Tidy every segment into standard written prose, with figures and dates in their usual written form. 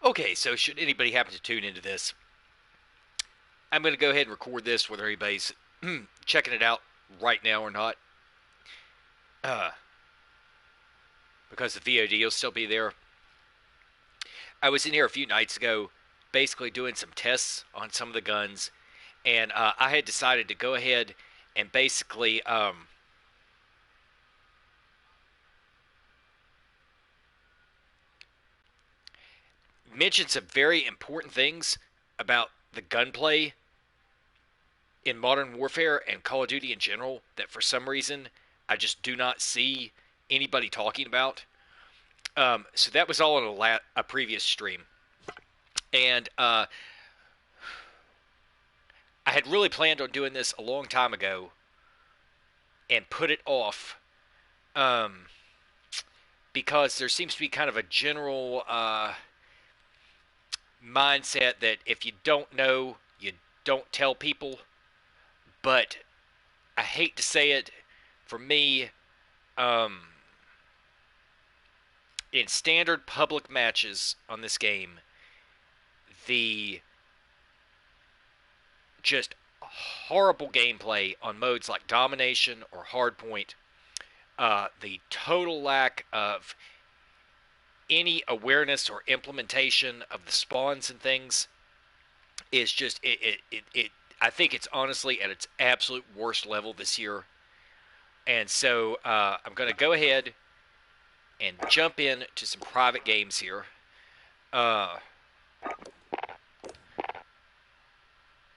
Okay, so should anybody happen to tune into this, I'm going to go ahead and record this whether anybody's checking it out right now or not, uh, because the VOD will still be there. I was in here a few nights ago basically doing some tests on some of the guns, and I had decided to go ahead and basically mention some very important things about the gunplay in Modern Warfare and Call of Duty in general that for some reason I just do not see anybody talking about. So that was all in a previous stream, and I had really planned on doing this a long time ago and put it off um, because there seems to be kind of a general mindset that if you don't know, you don't tell people. But I hate to say it, for me, um, in standard public matches on this game, the just horrible gameplay on modes like Domination or Hardpoint, the total lack of any awareness or implementation of the spawns and things is just it I think it's honestly at its absolute worst level this year. And so I'm going to go ahead and jump in to some private games here. Uh,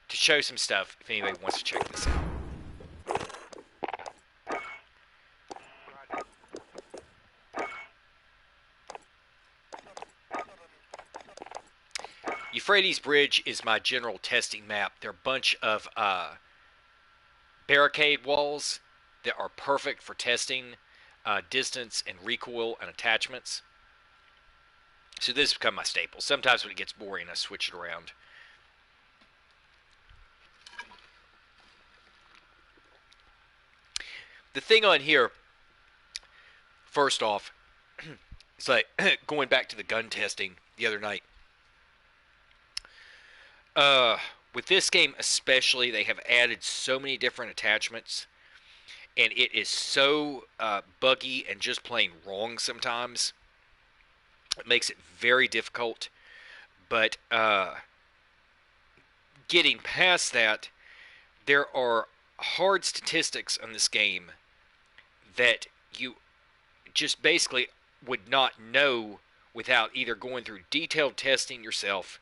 to show some stuff if anybody wants to check this out. Euphrates Bridge is my general testing map. They're a bunch of barricade walls that are perfect for testing distance and recoil and attachments. So this has become my staple. Sometimes when it gets boring, I switch it around. The thing on here, first off, it's like going back to the gun testing the other night. With this game especially, they have added so many different attachments, and it is so buggy and just plain wrong sometimes. It makes it very difficult. But getting past that, there are hard statistics on this game that you just basically would not know without either going through detailed testing yourself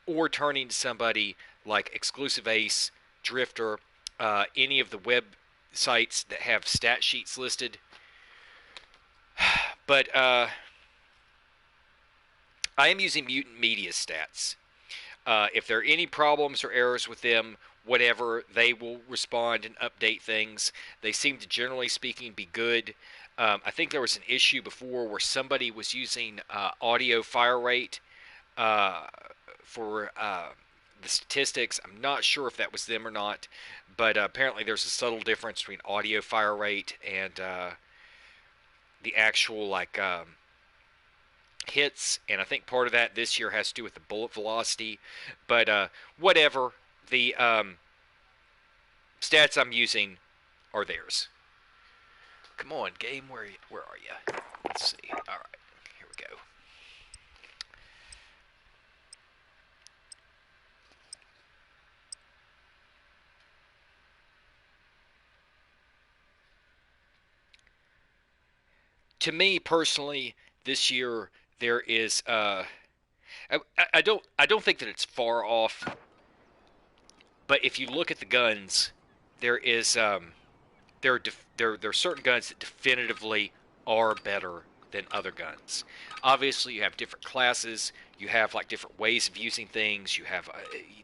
or turning to somebody like Exclusive Ace, Drifter, any of the websites that have stat sheets listed. But I am using Mutant Media stats. If there are any problems or errors with them, whatever, they will respond and update things. They seem to, generally speaking, be good. I think there was an issue before where somebody was using audio fire rate for the statistics. I'm not sure if that was them or not, but apparently there's a subtle difference between audio fire rate and the actual hits, and I think part of that this year has to do with the bullet velocity. But whatever, the stats I'm using are theirs. Come on, game, where are you? Let's see. All right, here we go. To me personally, this year there is I don't think that it's far off, but if you look at the guns, there is there are certain guns that definitively are better than other guns. Obviously, you have different classes, you have like different ways of using things, you have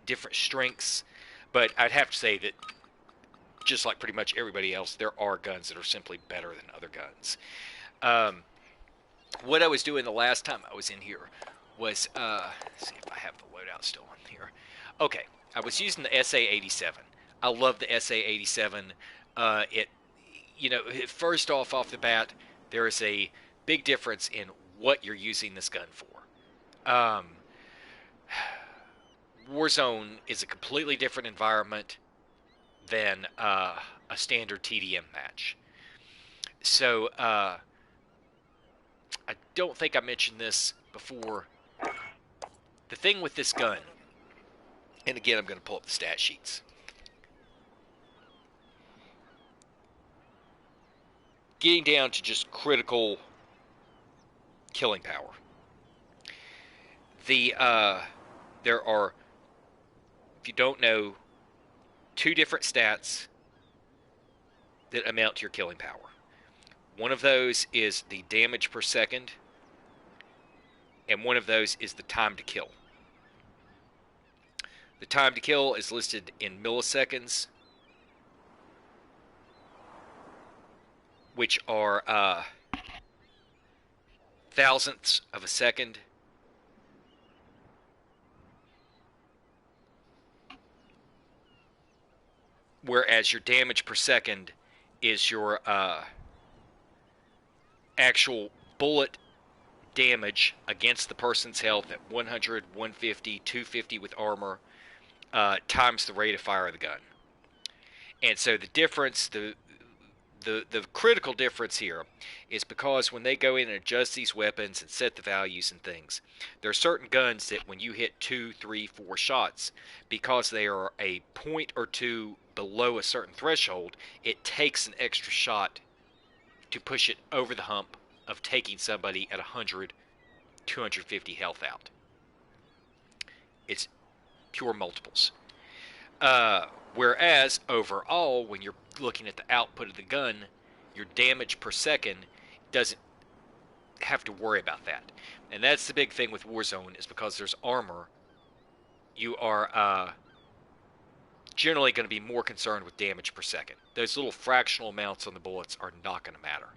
different strengths, but I'd have to say that just like pretty much everybody else, there are guns that are simply better than other guns. Um, what I was doing the last time I was in here was see if I have the loadout still on here. Okay, I was using the SA-87. I love the SA-87. It, first off the bat, there is a big difference in what you're using this gun for. Um, Warzone is a completely different environment than a standard TDM match. So I don't think I mentioned this before. The thing with this gun, and again, I'm going to pull up the stat sheets. Getting down to just critical killing power. There are, if you don't know, two different stats that amount to your killing power. One of those is the damage per second, and one of those is the time to kill. The time to kill is listed in milliseconds, which are thousandths of a second. Whereas your damage per second is your actual bullet damage against the person's health at 100, 150, 250 with armor, times the rate of fire of the gun. And so the difference, the critical difference here is because when they go in and adjust these weapons and set the values and things, there are certain guns that when you hit 2, 3, 4 shots, because they are a point or two below a certain threshold, it takes an extra shot to push it over the hump of taking somebody at 100, 250 health out. It's pure multiples. Whereas overall, when you're looking at the output of the gun, your damage per second doesn't have to worry about that. And that's the big thing with Warzone, is because there's armor, you are generally going to be more concerned with damage per second. Those little fractional amounts on the bullets are not going to matter.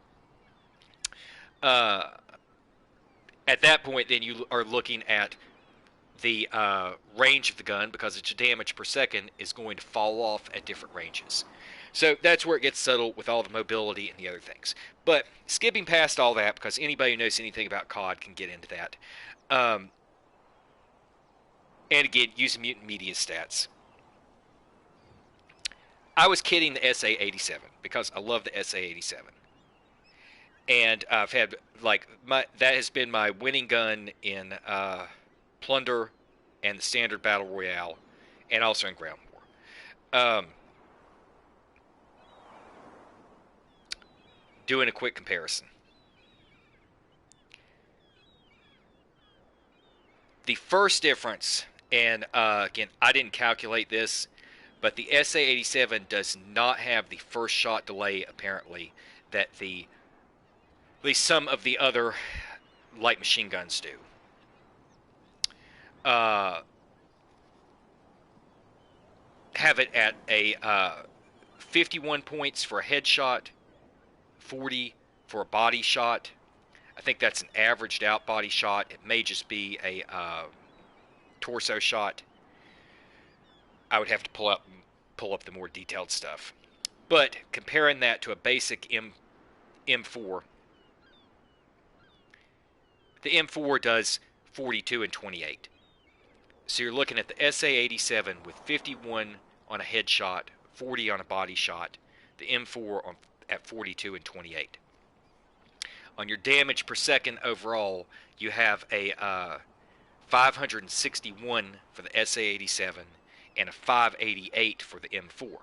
At that point, then you are looking at the range of the gun, because its damage per second is going to fall off at different ranges. So that's where it gets subtle with all the mobility and the other things. But skipping past all that, because anybody who knows anything about COD can get into that. And again, using Mutant Media stats. I was kidding the SA-87 because I love the SA-87. And I've had, that has been my winning gun in Plunder and the Standard Battle Royale, and also in Ground War. Doing a quick comparison. The first difference, and again, I didn't calculate this, but the SA-87 does not have the first shot delay, apparently, that at least some of the other light machine guns do. Have it at a 51 points for a headshot, 40 for a body shot. I think that's an averaged out body shot. It may just be a torso shot. I would have to pull up the more detailed stuff. But comparing that to a basic M4, the M4 does 42 and 28. So you're looking at the SA-87 with 51 on a headshot, 40 on a body shot, the M4 at 42 and 28. On your damage per second overall, you have a 561 for the SA-87 and a 588 for the M4.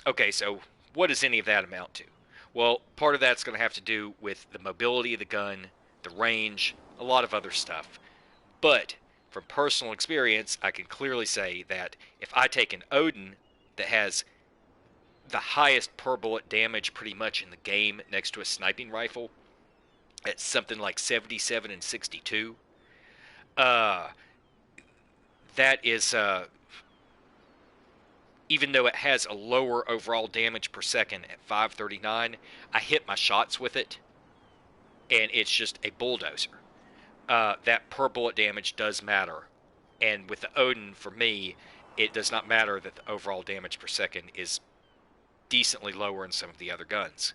Okay, so what does any of that amount to? Well, part of that's going to have to do with the mobility of the gun, the range, a lot of other stuff. But from personal experience, I can clearly say that if I take an Odin that has the highest per bullet damage pretty much in the game next to a sniping rifle at something like 77 and 62, that is, even though it has a lower overall damage per second at 539, I hit my shots with it, and it's just a bulldozer. That per bullet damage does matter. And with the Odin, for me, it does not matter that the overall damage per second is decently lower in some of the other guns.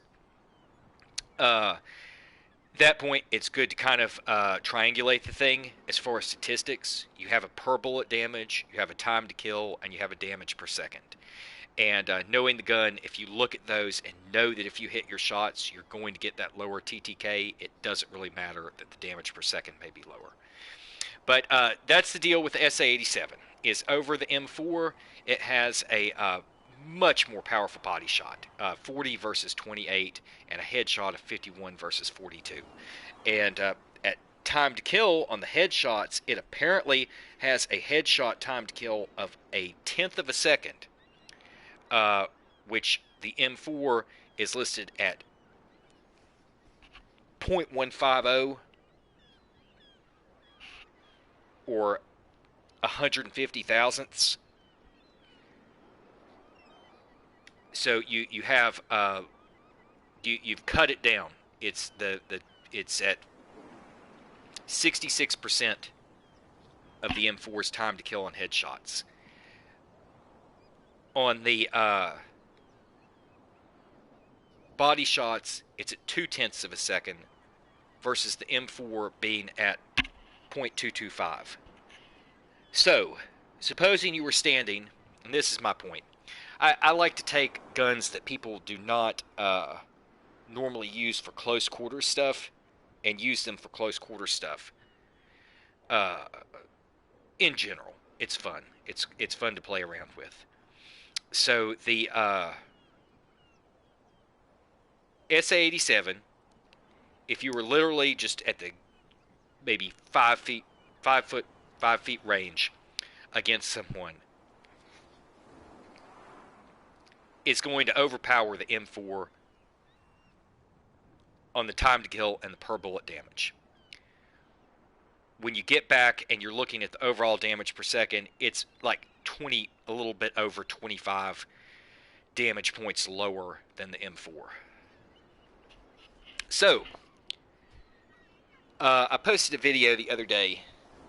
At that point, it's good to kind of triangulate the thing as far as statistics. You have a per bullet damage, you have a time to kill, and you have a damage per second. And knowing the gun, if you look at those and know that if you hit your shots, you're going to get that lower TTK, it doesn't really matter that the damage per second may be lower. But that's the deal with the SA-87. Is over the M4, it has a much more powerful body shot, 40 versus 28, and a headshot of 51 versus 42. And at time to kill on the headshots, it apparently has a headshot time to kill of a tenth of a second, which the M4 is listed at 0.150 or 150 thousandths. So you have you've cut it down. It's it's at 66% of the M4's time to kill on headshots. On the body shots, it's at 0.2 of a second versus the M4 being at 0.225. So, supposing you were standing, and this is my point, I like to take guns that people do not normally use for close quarters stuff and use them for close quarters stuff. In general, it's fun. It's fun to play around with. So the SA-87, if you were literally just at the maybe 5 feet range against someone, it's going to overpower the M4 on the time to kill and the per bullet damage. When you get back and you're looking at the overall damage per second, it's like a little bit over 25 damage points lower than the M4. So, I posted a video the other day.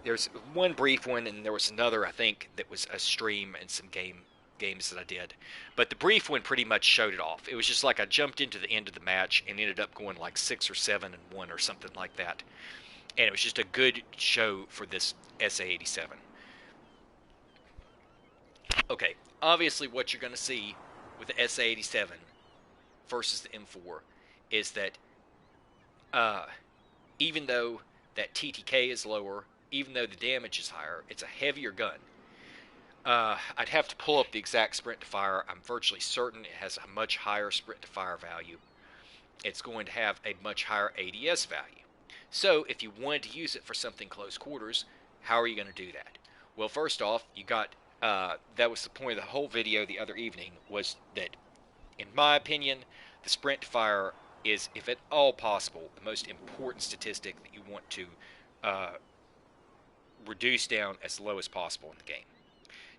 There's one brief one, and there was another, I think, that was a stream and some games that I did. But the brief one pretty much showed it off. It was just like I jumped into the end of the match and ended up going like 6 or 7 and 1 or something like that. And it was just a good show for this SA-87. Okay, obviously what you're going to see with the SA-87 versus the M4 is that even though that TTK is lower, even though the damage is higher, it's a heavier gun. I'd have to pull up the exact sprint to fire. I'm virtually certain it has a much higher sprint to fire value. It's going to have a much higher ADS value. So if you wanted to use it for something close quarters, how are you going to do that? Well, first off, you got that was the point of the whole video the other evening, was that, in my opinion, the sprint to fire is, if at all possible, the most important statistic that you want to reduce down as low as possible in the game.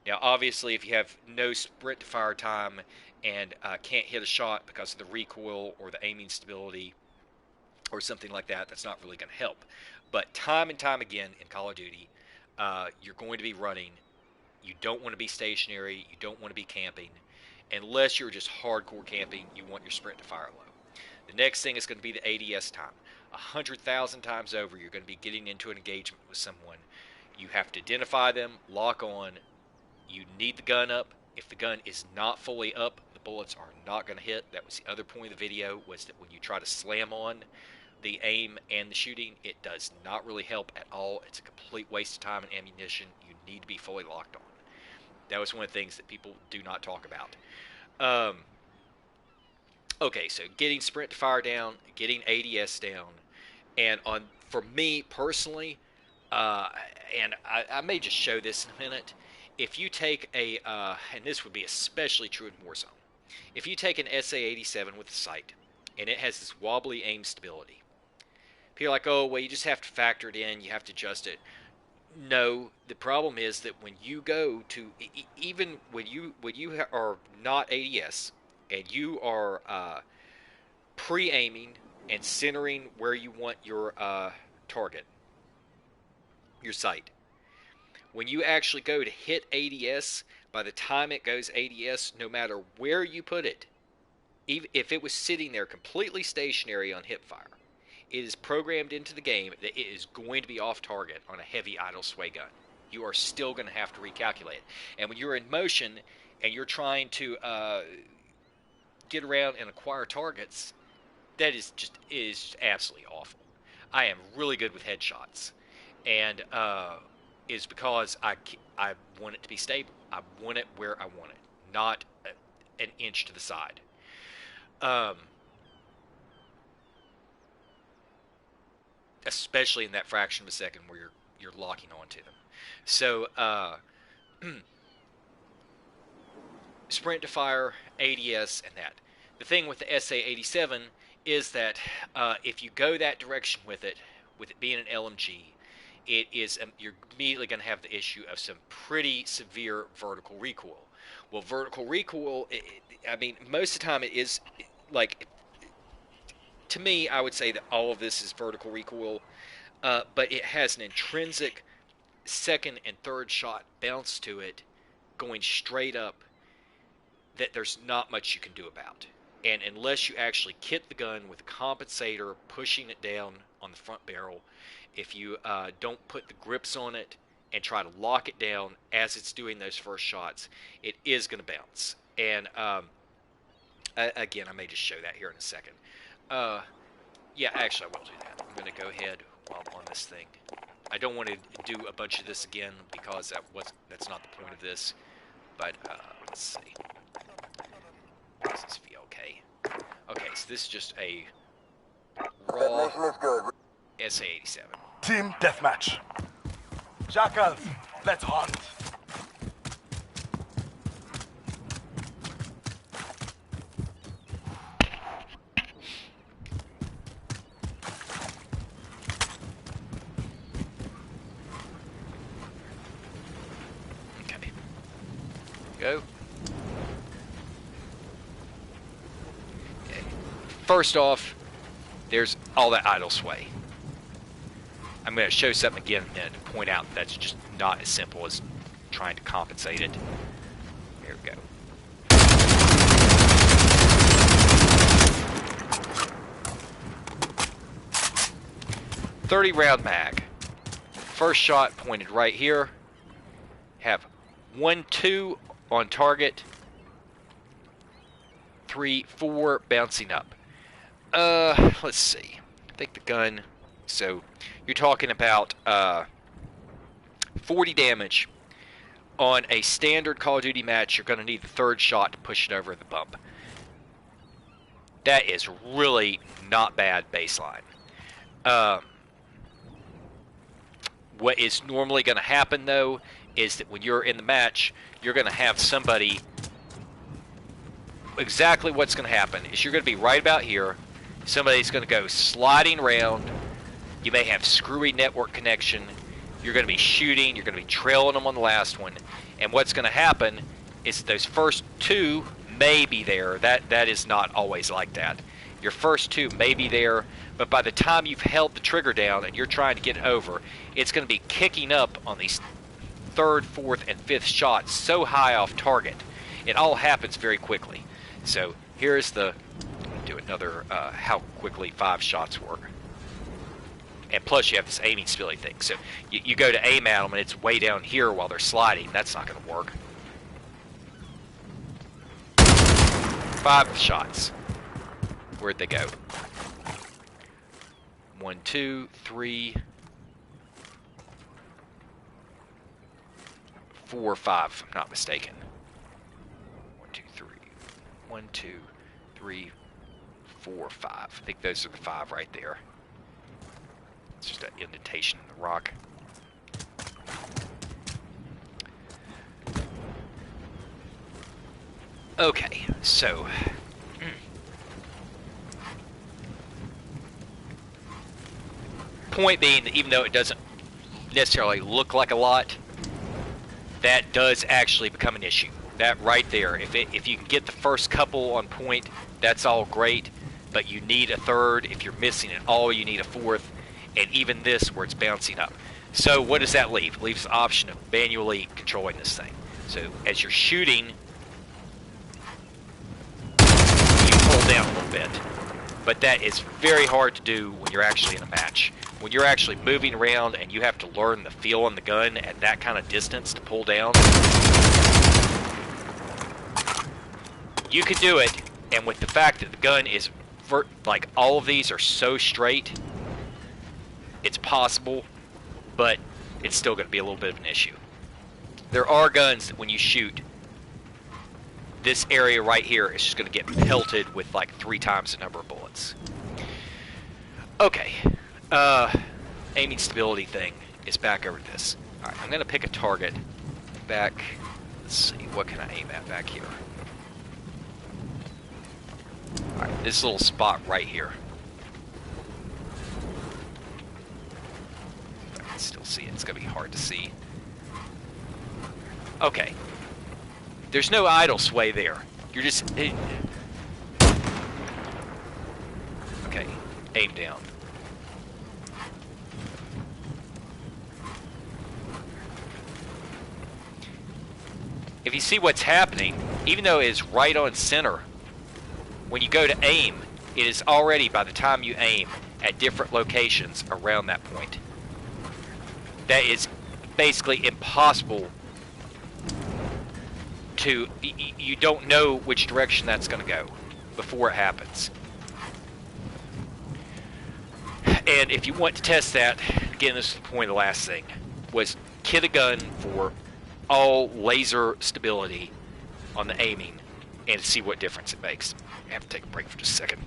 Now, obviously, if you have no sprint to fire time and can't hit a shot because of the recoil or the aiming stability or something like that, that's not really going to help. But time and time again in Call of Duty, you're going to be running. You don't want to be stationary. You don't want to be camping. Unless you're just hardcore camping, you want your sprint to fire low. The next thing is going to be the ADS time. 100,000 times over, you're going to be getting into an engagement with someone. You have to identify them, lock on. You need the gun up. If the gun is not fully up, the bullets are not going to hit. That was the other point of the video, was that when you try to slam on the aim and the shooting, it does not really help at all. It's a complete waste of time and ammunition. You need to be fully locked on. That was one of the things that people do not talk about. Okay, so getting sprint to fire down, getting ADS down, and for me personally, and I may just show this in a minute, if you take and this would be especially true in Warzone, if you take an SA-87 with a sight, and it has this wobbly aim stability, people are like, oh, well, you just have to factor it in, you have to adjust it. No, the problem is that when you go to, even when you are not ADS, and you are pre-aiming and centering where you want your target, your sight, when you actually go to hit ADS, by the time it goes ADS, no matter where you put it, even if it was sitting there completely stationary on hipfire, it is programmed into the game that it is going to be off target on a heavy idle sway gun. You are still going to have to recalculate it. And when you're in motion and you're trying to get around and acquire targets, that is absolutely awful. I am really good with headshots, and is because I want it to be stable. I want it where I want it, not an inch to the side. Especially in that fraction of a second where you're locking onto them. So sprint to fire, ADS, and that. The thing with the SA-87 is that if you go that direction with it being an LMG, it is you're immediately going to have the issue of some pretty severe vertical recoil. Well, vertical recoil, I mean, most of the time it is like, to me, I would say that all of this is vertical recoil, but it has an intrinsic second and third shot bounce to it going straight up that there's not much you can do about. And unless you actually kit the gun with a compensator pushing it down on the front barrel, if you don't put the grips on it and try to lock it down as it's doing those first shots, it is going to bounce. And again, I may just show that here in a second. Yeah, actually I will do that. I'm going to go ahead while I'm on this thing. I don't want to do a bunch of this again because that's not the point of this. But let's see. This is VLK. Okay, so this is just a raw SA-87. Team deathmatch. Jackals, let's hunt. Okay. Go. First off, there's all that idle sway. I'm going to show something again and point out that's just not as simple as trying to compensate it. There we go. 30-round mag. First shot pointed right here. Have 1-2 on target. 3, 4 bouncing up. Let's see. I think the gun. So you're talking about 40 damage on a standard Call of Duty match. You're going to need the third shot to push it over the bump. That is really not bad baseline. What is normally going to happen though is that when you're in the match, you're going to have somebody. Exactly what's going to happen is you're going to be right about here. Somebody's going to go sliding around. You may have screwy network connection. You're going to be shooting. You're going to be trailing them on the last one. And what's going to happen is those first 2 may be there. That is not always like that. Your first 2 may be there, but by the time you've held the trigger down and you're trying to get it over, it's going to be kicking up on these 3rd, 4th, and 5th shots so high off target. It all happens very quickly. So here's the, do another how quickly 5 shots work. And plus you have this aiming spilly thing. So you go to aim at them and it's way down here while they're sliding. That's not going to work. 5 shots. Where'd they go? 1, 2, 3, 4, 5, if I'm not mistaken. 1, 2, 3. 1, 2, 3, 4, 5. I think those are the 5 right there. It's just an indentation in the rock. Okay, so point being that even though it doesn't necessarily look like a lot, that does actually become an issue. That right there, if you can get the first couple on point, that's all great, but you need a 3rd. If you're missing it all, you need a 4th, and even this where it's bouncing up. So what does that leave? It leaves the option of manually controlling this thing. So as you're shooting, you pull down a little bit. but that is very hard to do when you're actually in a match. When you're actually moving around and you have to learn the feel on the gun at that kind of distance to pull down, you can do it, and with the fact that the gun is, like, all of these are so straight, it's possible, but it's still going to be a little bit of an issue. There are guns that when you shoot, this area right here is just going to get pelted with like 3 times the number of bullets. Okay, aiming stability thing is back over this. Alright, I'm going to pick a target back. Let's see, what can I aim at back here? Alright, this little spot right here. I can still see it. It's going to be hard to see. Okay. There's no idle sway there. You're just... Okay, aim down. If you see what's happening, even though it is right on center, when you go to aim, it is already, by the time you aim, at different locations around that point. That is basically impossible to... You don't know which direction that's going to go before it happens. And if you want to test that, again, this is the point of the last thing, was kit a gun for all laser stability on the aiming and see what difference it makes. I have to take a break for just a second.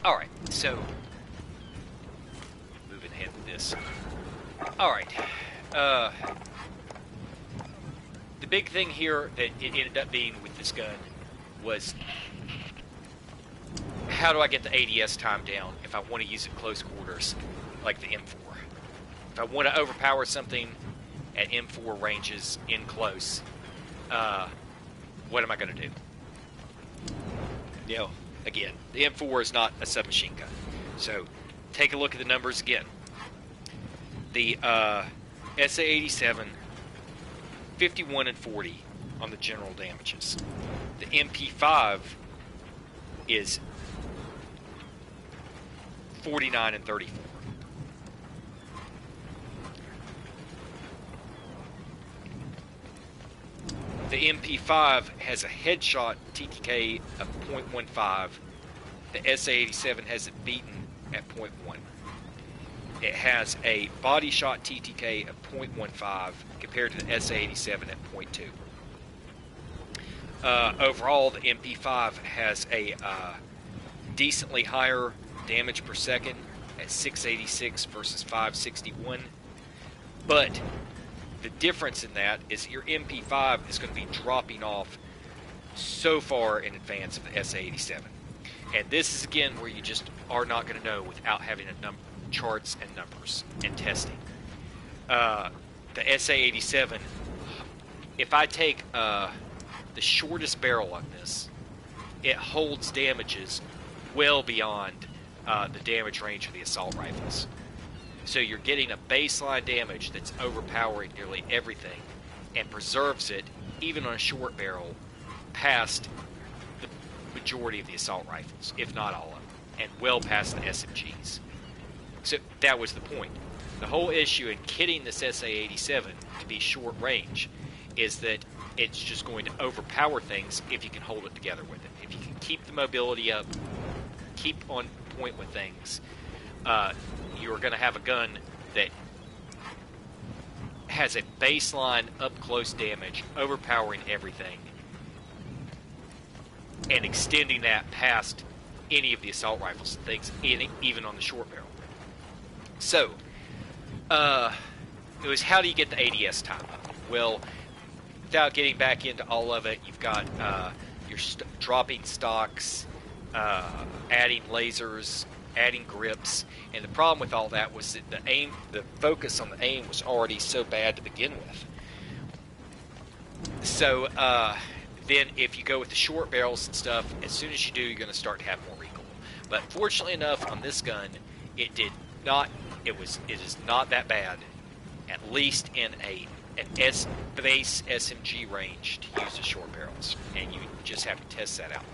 Alright, so, moving ahead with this. Alright, the big thing here that it ended up being with this gun was, how do I get the ADS time down if I want to use it close quarters, like the M4? If I want to overpower something at M4 ranges in close, what am I going to do? You know, again, the M4 is not a submachine gun. So, take a look at the numbers again. The SA-87, 51 and 40 on the general damages. The MP5 is 49 and 34. The MP5 has a headshot TTK of .15. The SA-87 has it beaten at .1. It has a body shot TTK of .15 compared to the SA-87 at .2. Overall, the MP5 has a decently higher damage per second at 686 versus 561, but the difference in that is your MP5 is going to be dropping off so far in advance of the SA-87. And this is again where you just are not going to know without having charts and numbers and testing. The SA-87, if I take the shortest barrel on this, it holds damages well beyond the damage range of the assault rifles. So you're getting a baseline damage that's overpowering nearly everything and preserves it, even on a short barrel, past the majority of the assault rifles, if not all of them, and well past the SMGs. So that was the point. The whole issue in kitting this SA-87 to be short range is that it's just going to overpower things if you can hold it together with it. If you can keep the mobility up, keep on point with things, you're going to have a gun that has a baseline up-close damage, overpowering everything, and extending that past any of the assault rifles and things, even on the short barrel. So, it was how do you get the ADS time up? Well, without getting back into all of it, you've got your dropping stocks, adding lasers, adding grips, and the problem with all that was that the focus on the aim was already so bad to begin with. So then if you go with the short barrels and stuff, as soon as you do, you're going to start to have more recoil. But fortunately enough, on this gun, it did not. It is not that bad, at least in an base SMG range to use the short barrels, and you just have to test that out.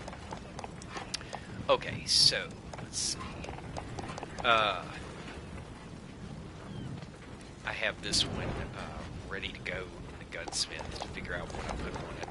Okay, so let's see. I have this one ready to go in the gunsmith to figure out what I put on it.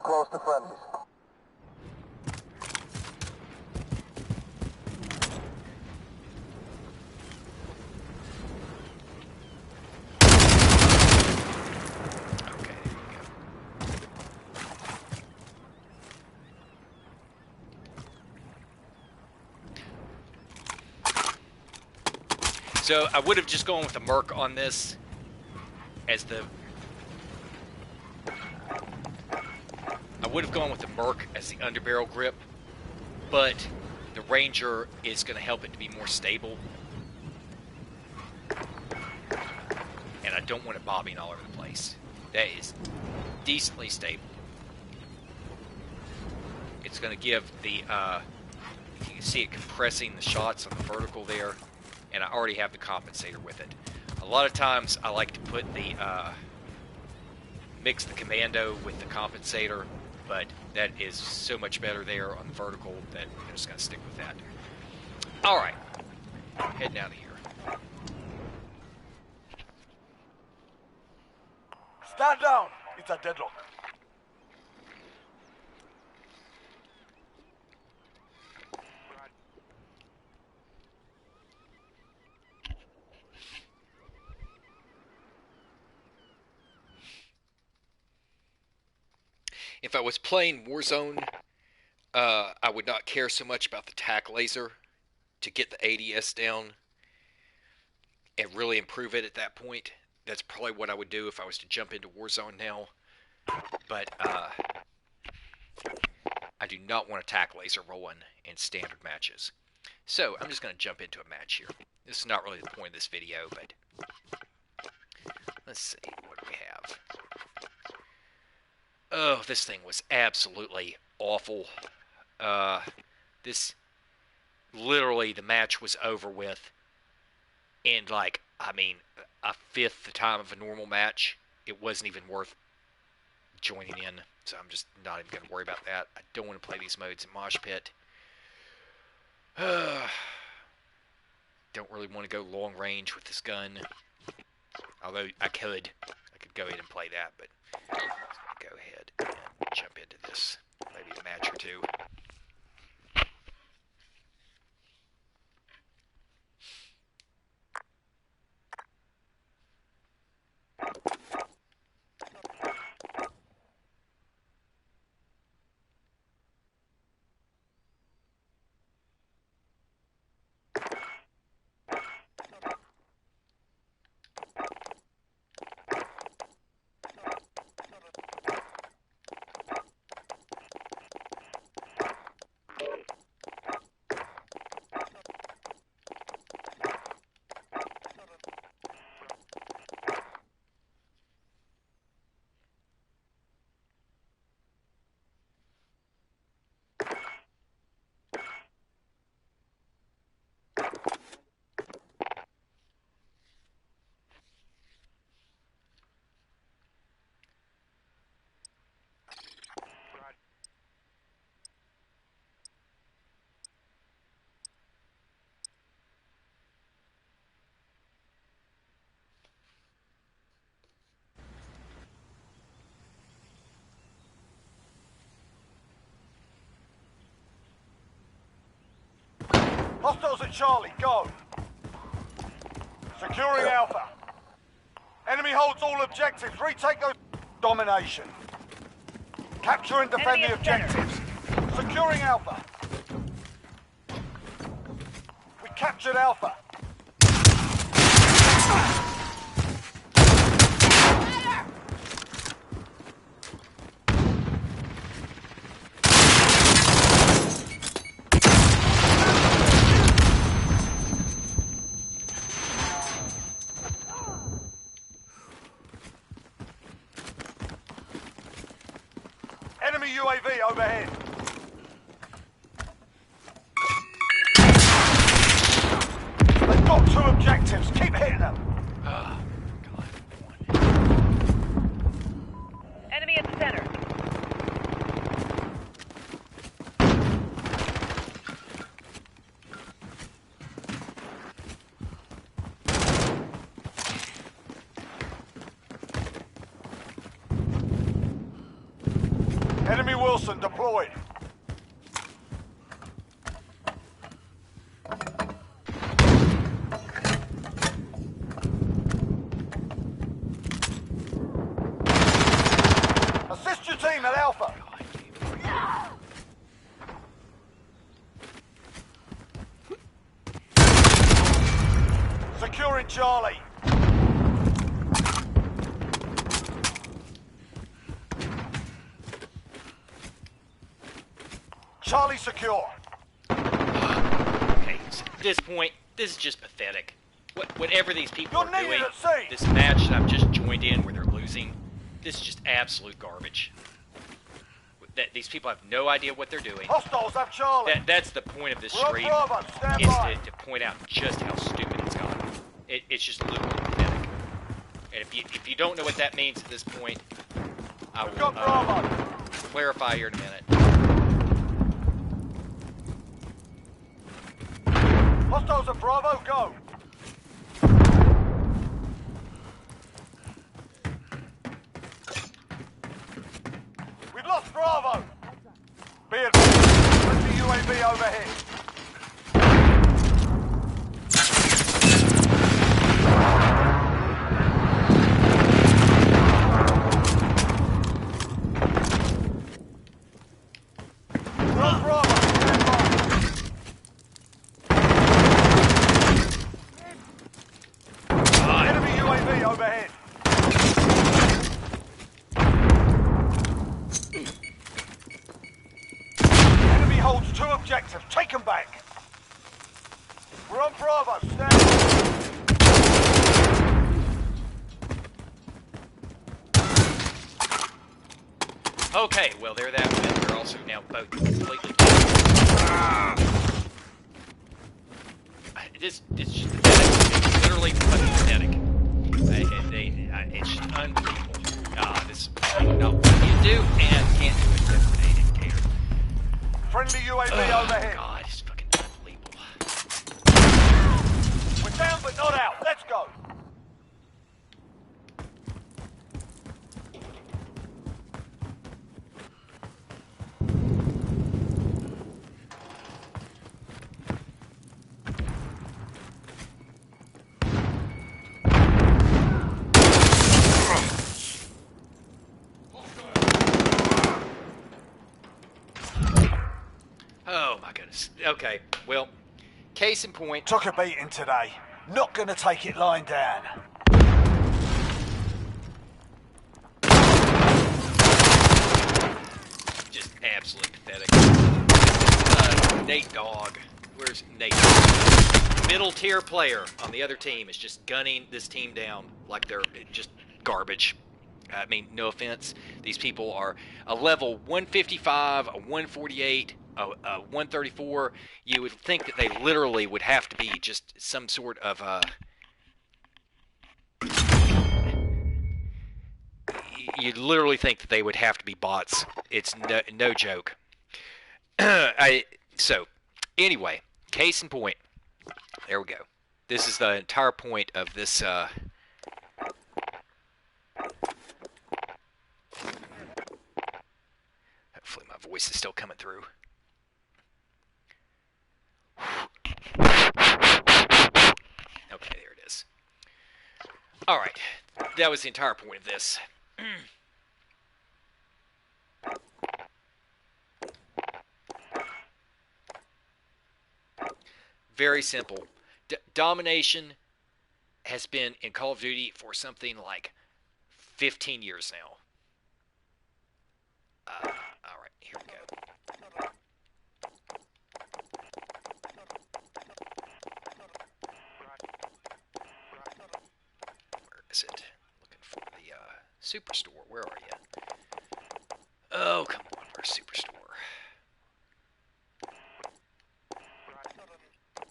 Close to friendlies. Okay, there you go. So I would have just gone with the Merc on this as the... I would have gone with the Merc as the underbarrel grip, but the Ranger is going to help it to be more stable. And I don't want it bobbing all over the place. That is decently stable. It's going to give the, you can see it compressing the shots on the vertical there, and I already have the compensator with it. A lot of times I like to put the, mix the commando with the compensator, but that is so much better there on the vertical that I'm just going to stick with that. Alright, heading out of here. Stand down. It's a deadlock. If I was playing Warzone, I would not care so much about the TAC laser to get the ADS down and really improve it at that point. That's probably what I would do if I was to jump into Warzone now. But not want to tack laser rolling in standard matches. So I'm just going to jump into a match here. This is not really the point of this video, but let's see, what do we have? Oh, this thing was absolutely awful. Literally, the match was over with in, like, I mean, a fifth the time of a normal match. It wasn't even worth joining in, so I'm just not even going to worry about that. I don't want to play these modes in Mosh Pit. Don't really want to go long range with this gun. Although I could go ahead and play that, but go ahead and jump into this. Maybe a match or two. Hostiles at Charlie, go! Securing Alpha. Enemy holds all objectives. Retake those. Domination. Capture and defend the objectives. Securing Alpha. We captured Alpha. Enemy UAV overhead. They've got two objectives. Keep hitting them. Oh, God. Enemy at the center. Enemy Wilson deployed. Assist your team at Alpha. Securing Charlie. Charlie secure. Okay, so at this point, this is just pathetic. Whatever these people You're are needed doing, at sea. this match that I've just joined in where they're losing, this is just absolute garbage. These people have no idea what they're doing. Hostiles have Charlie. That's the point of this We're on stream, Bravo. Stand is by. to point out just how stupid it's gone. It's just literally pathetic. And if you don't know what that means at this point, I We've will got Bravo. clarify here in a minute. Hostiles at Bravo, go. We've lost Bravo. Be advised. Friendly UAV overhead. We're on Bravo. Stand by. Enemy UAV overhead. objectives. Take them back. We're on Bravo. Stand. Okay, well, there that went. We're also now both completely... It's just pathetic. It's literally fucking pathetic. It's just unbelievable. This... No, what you do and can't do it different. Indicator. Friendly UAV overhead. God, it's fucking unbelievable. We're down but not out. Let's go. Oh my goodness. Okay, well, case in point. Took a beating today. Not gonna take it lying down. Just absolutely pathetic. Nate Dogg. Where's Nate? Middle tier player on the other team is just gunning this team down like they're just garbage. I mean, no offense. These people are a level 155, a 148, a 134. You would think that they literally would have to be just some sort of you'd literally think that they would have to be bots. It's no joke. So, anyway, case in point. There we go. This is the entire point of this. Hopefully, my voice is still coming through. Okay, there it is. All right, that was the entire point of this. Very simple. Domination has been in Call of Duty for something like 15 years now. All right, here we go. Where is it? Looking for the Superstore. Where are you? Oh, come on. Where's Superstore?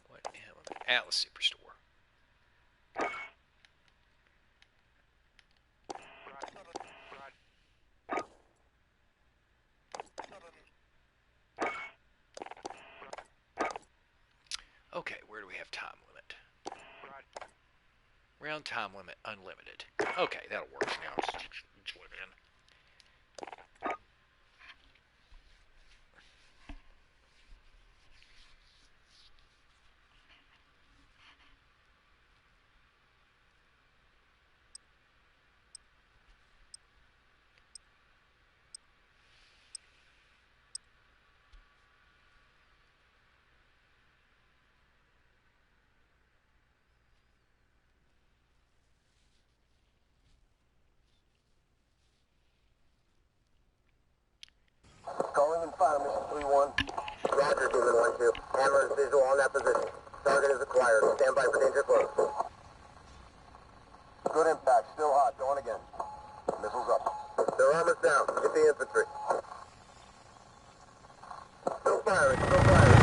What? Atlas Superstore. Okay, where do we have time limit? Round time limit unlimited. Okay, that'll work now. Just live in. Calling in fire, mission 3-1. Roger, Demon 1-2. Hammer is visual on that position. Target is acquired. Stand by for danger close. Good impact. Still hot. Going again. Missiles up. Their armor's down. Get the infantry. Still firing. Still firing.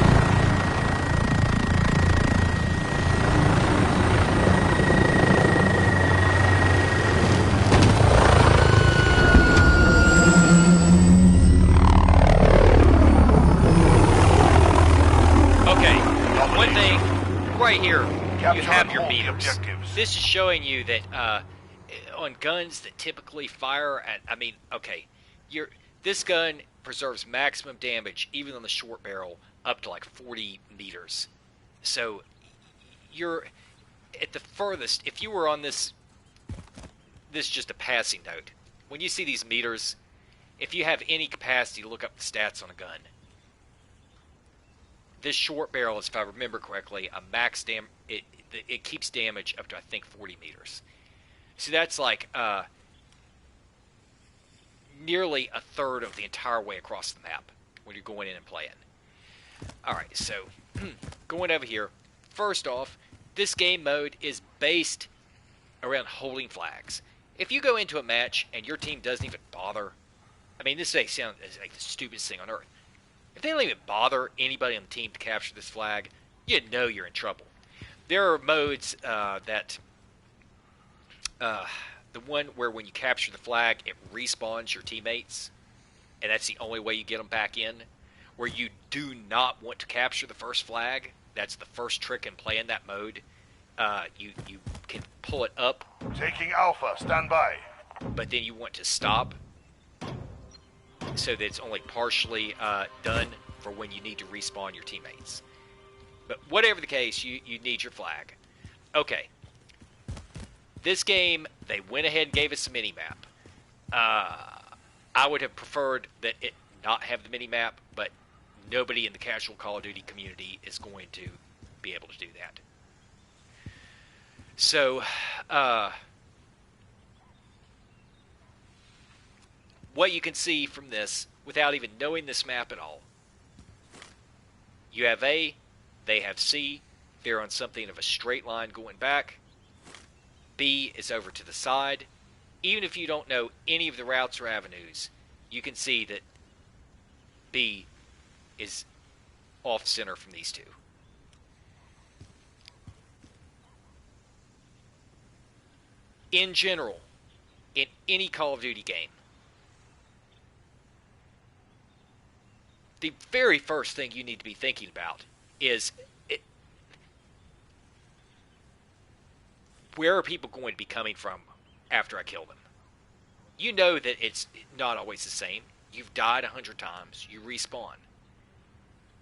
Right here, you have your all the meters. objectives. This is showing you that on guns that typically fire at, I mean, okay, this gun preserves maximum damage even on the short barrel up to like 40 meters. So you're at the furthest. If you were on this is just a passing note. When you see these meters, if you have any capacity to look up the stats on a gun. This short barrel is, if I remember correctly, a max it keeps damage up to, I think, 40 meters. So that's like nearly a third of the entire way across the map when you're going in and playing. Alright, so going over here. First off, this game mode is based around holding flags. If you go into a match and your team doesn't even bother, I mean, this may sound like the stupidest thing on earth. If they don't even bother anybody on the team to capture this flag, you know you're in trouble. There are modes that the one where when you capture the flag, it respawns your teammates, and that's the only way you get them back in. Where you do not want to capture the first flag, that's the first trick in playing that mode. You can pull it up. Taking Alpha, stand by. But then you want to stop so that it's only partially done for when you need to respawn your teammates. But whatever the case, you need your flag. Okay. This game, they went ahead and gave us a mini-map. I would have preferred that it not have the mini-map, but nobody in the casual Call of Duty community is going to be able to do that. So, what you can see from this, without even knowing this map at all, you have A, they have C, they're on something of a straight line going back. B is over to the side. Even if you don't know any of the routes or avenues, you can see that B is off center from these two. In general, in any Call of Duty game, the very first thing you need to be thinking about is where are people going to be coming from after I kill them? You know that it's not always the same. You've died 100 times. You respawn.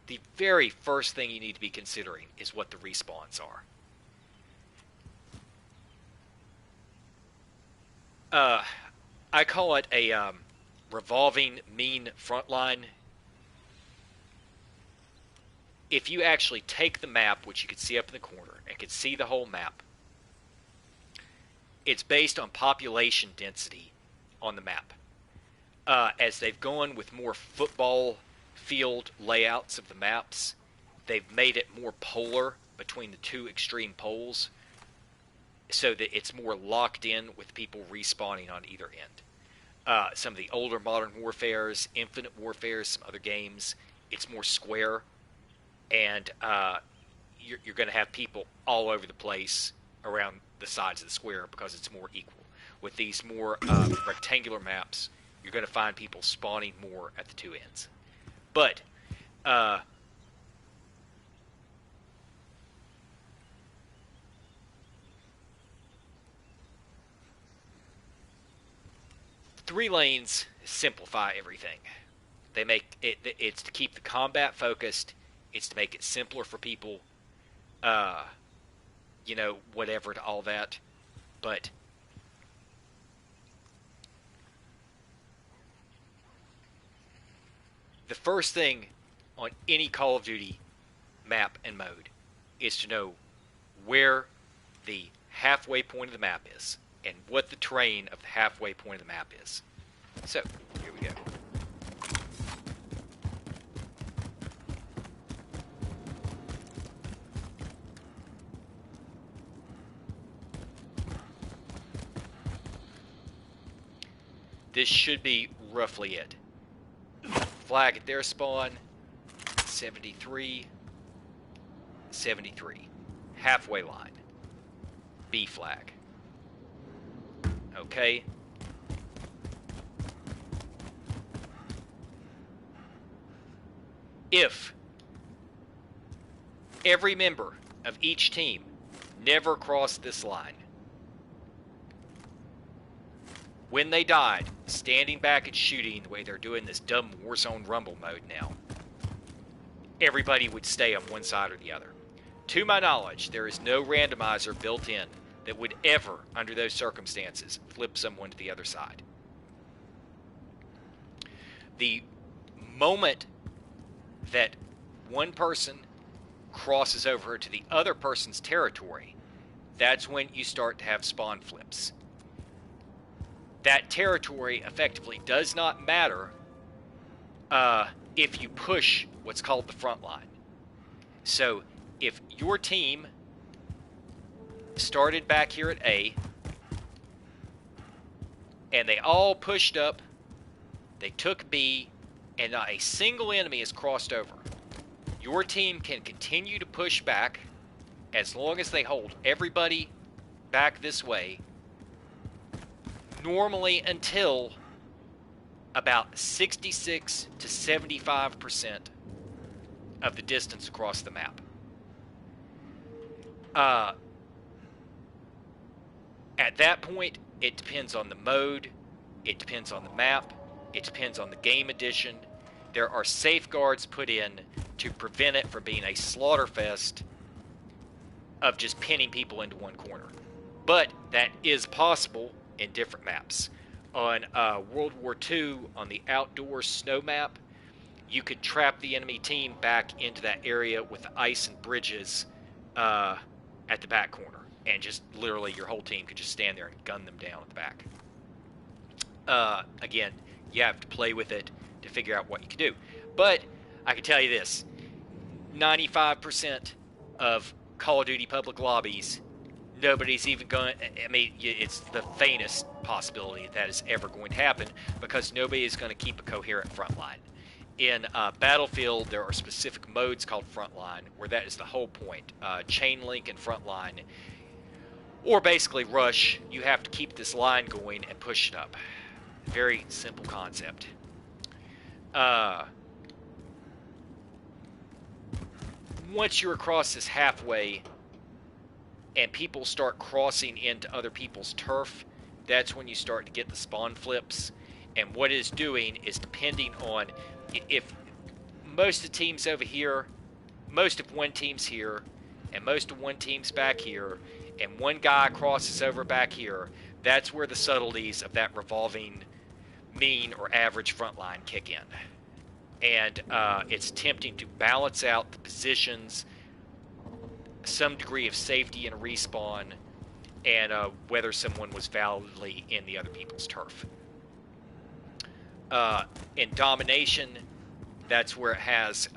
The very first thing you need to be considering is what the respawns are. I call it a revolving mean front line. If you actually take the map, which you can see up in the corner, and can see the whole map, it's based on population density on the map. As they've gone with more football field layouts of the maps, they've made it more polar between the two extreme poles so that it's more locked in with people respawning on either end. Some of the older Modern Warfares, Infinite Warfares, some other games, it's more square, and you're going to have people all over the place around the sides of the square because it's more equal. With these more rectangular maps, you're going to find people spawning more at the two ends. But three lanes simplify everything. They make it's to keep the combat focused. It's to make it simpler for people. Whatever to all that. But the first thing on any Call of Duty map and mode is to know where the halfway point of the map is and what the terrain of the halfway point of the map is. So, here we go. This should be roughly it. Flag at their spawn, 73, 73. Halfway line. B flag. Okay. If every member of each team never crossed this line, when they died, standing back and shooting the way they're doing this dumb Warzone Rumble mode now, everybody would stay on one side or the other. To my knowledge, there is no randomizer built in that would ever, under those circumstances, flip someone to the other side. The moment that one person crosses over to the other person's territory, that's when you start to have spawn flips. That territory effectively does not matter if you push what's called the front line. So if your team started back here at A, and they all pushed up, they took B, and not a single enemy has crossed over, your team can continue to push back as long as they hold everybody back this way, normally until about 66 to 75% of the distance across the map. At that point, it depends on the mode, it depends on the map, it depends on the game edition. There are safeguards put in to prevent it from being a slaughter fest of just pinning people into one corner. But that is possible in different maps. On World War II, on the outdoor snow map, you could trap the enemy team back into that area with the ice and bridges at the back corner. And just literally your whole team could just stand there and gun them down at the back. Again, you have to play with it to figure out what you can do. But I can tell you this, 95% of Call of Duty public lobbies, nobody's even going, I mean, it's the faintest possibility that is ever going to happen because nobody is going to keep a coherent front line. In Battlefield, there are specific modes called Frontline, where that is the whole point. Chain Link and Frontline, or basically Rush, you have to keep this line going and push it up. Very simple concept. Once you're across this halfway and people start crossing into other people's turf, that's when you start to get the spawn flips. And what it's doing is, depending on if most of the teams over here, most of one team's here, and most of one team's back here, and one guy crosses over back here, that's where the subtleties of that revolving mean or average front line kick in. And it's attempting to balance out the positions, some degree of safety and respawn, and whether someone was validly in the other people's turf. In Domination, that's where it has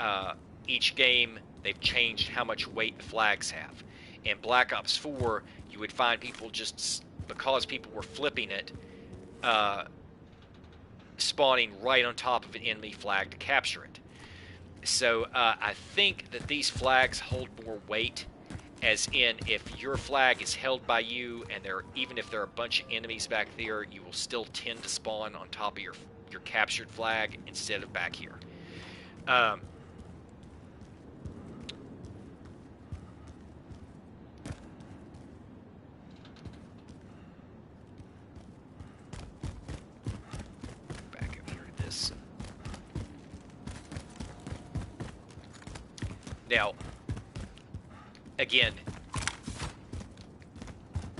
each game, they've changed how much weight the flags have. In Black Ops 4, you would find people just, because people were flipping it, spawning right on top of an enemy flag to capture it. So I think that these flags hold more weight, as in if your flag is held by you and even if there are a bunch of enemies back there, you will still tend to spawn on top of your captured flag instead of back here. Back up here to this. Now, again, I'm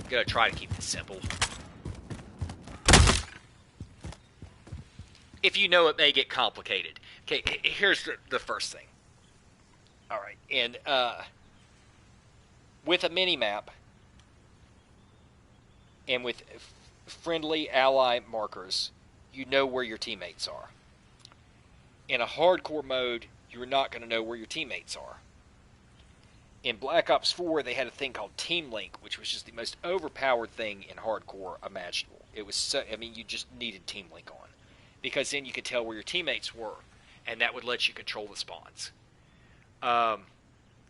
going to try to keep this simple. If you know, it may get complicated. Okay, here's the first thing. All right, and with a mini-map and with friendly ally markers, you know where your teammates are. In a hardcore mode, you're not going to know where your teammates are. In Black Ops 4, they had a thing called Team Link, which was just the most overpowered thing in hardcore imaginable. It was so, I mean, you just needed Team Link on, because then you could tell where your teammates were, and that would let you control the spawns.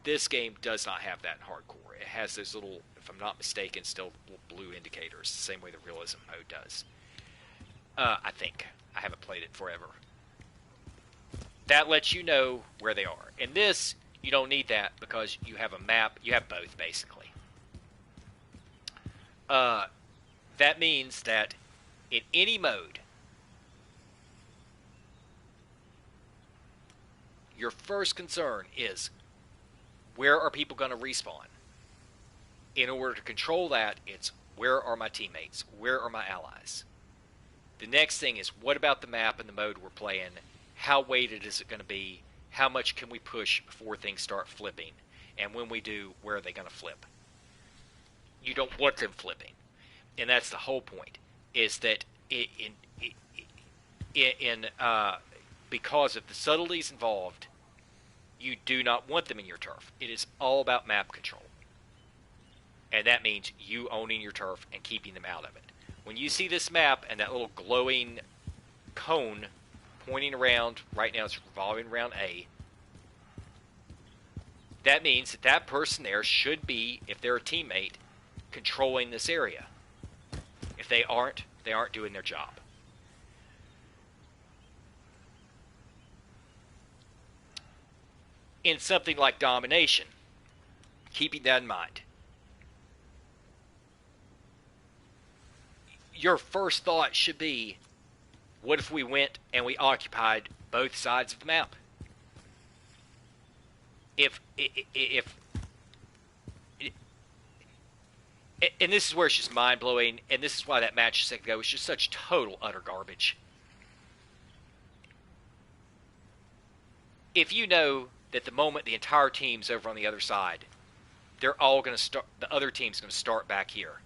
This game does not have that in hardcore. It has those little, if I'm not mistaken, still blue indicators, the same way the realism mode does. I think. I haven't played it forever. That lets you know where they are. In this, you don't need that because you have a map. You have both, basically. That means that in any mode, your first concern is, where are people going to respawn? In order to control that, it's, where are my teammates? Where are my allies? The next thing is, what about the map and the mode we're playing? How weighted is it going to be? How much can we push before things start flipping? And when we do, where are they going to flip? You don't want them flipping. And that's the whole point, is that because of the subtleties involved, you do not want them in your turf. It is all about map control. And that means you owning your turf and keeping them out of it. When you see this map and that little glowing cone pointing around, right now it's revolving around A, that means that that person there should be, if they're a teammate, controlling this area. If they aren't doing their job. In something like domination, keeping that in mind, your first thought should be, what if we went and we occupied both sides of the map? And this is where it's just mind-blowing, and this is why that match a second ago was just such total, utter garbage. If you know that the moment the entire team's over on the other side, they're all going to start, the other team's going to start back here.